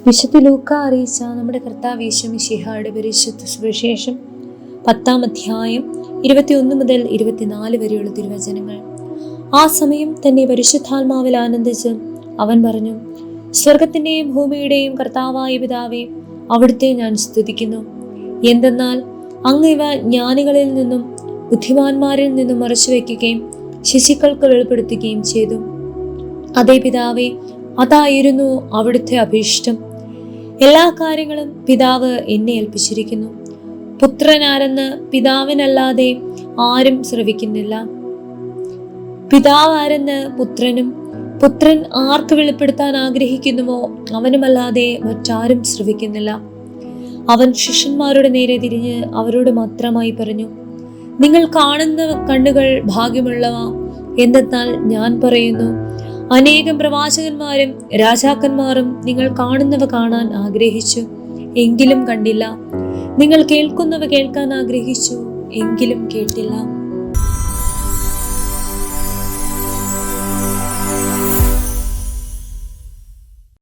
വിശുദ്ധ ലൂക്കാ അറിയിച്ച നമ്മുടെ കർത്താവ് യേശു മിശിഹായുടെ പരിശുദ്ധ സുവിശേഷം 10-ാം അധ്യായം 21 മുതൽ 24 വരെയുള്ള തിരുവചനങ്ങൾ. ആ സമയം തന്നെ പരിശുദ്ധാത്മാവിൽ ആനന്ദിച്ച് അവൻ പറഞ്ഞു, സ്വർഗത്തിന്റെയും ഭൂമിയുടെയും കർത്താവായ പിതാവേ, അവിടുത്തെ ഞാൻ സ്തുതിക്കുന്നു. എന്തെന്നാൽ അങ്ങ് ഇവ ജ്ഞാനികളിൽ നിന്നും ബുദ്ധിമാന്മാരിൽ നിന്നും മറച്ചുവെക്കുകയും ശിശുക്കൾക്ക് വെളിപ്പെടുത്തുകയും ചെയ്തു. അതേ പിതാവേ, അതായിരുന്നു അവിടുത്തെ അഭീഷ്ടം. എല്ലാ കാര്യങ്ങളും പിതാവ് എന്നെ ഏൽപ്പിച്ചിരിക്കുന്നു. പുത്രൻ ആരെന്ന് പിതാവിനല്ലാതെ ആരും ശ്രവിക്കുന്നില്ല. പിതാവ് ആരെന്ന് പുത്രനും, പുത്രൻ ആർക്ക് വെളിപ്പെടുത്താൻ ആഗ്രഹിക്കുന്നുവോ അവനുമല്ലാതെ മറ്റാരും ശ്രവിക്കുന്നില്ല. അവൻ ശിഷ്യന്മാരുടെ നേരെ തിരിഞ്ഞ് അവരോട് മാത്രമായി പറഞ്ഞു, നിങ്ങൾ കാണുന്ന കണ്ണുകൾ ഭാഗ്യമുള്ളവ. എന്തെന്നാൽ ഞാൻ പറയുന്നു, അനേകം പ്രവാചകന്മാരും രാജാക്കന്മാരും നിങ്ങൾ കാണുന്നവ കാണാൻ ആഗ്രഹിച്ചു, എങ്കിലും കണ്ടില്ല. നിങ്ങൾ കേൾക്കുന്നവ കേൾക്കാൻ ആഗ്രഹിച്ചു, എങ്കിലും കേട്ടില്ല.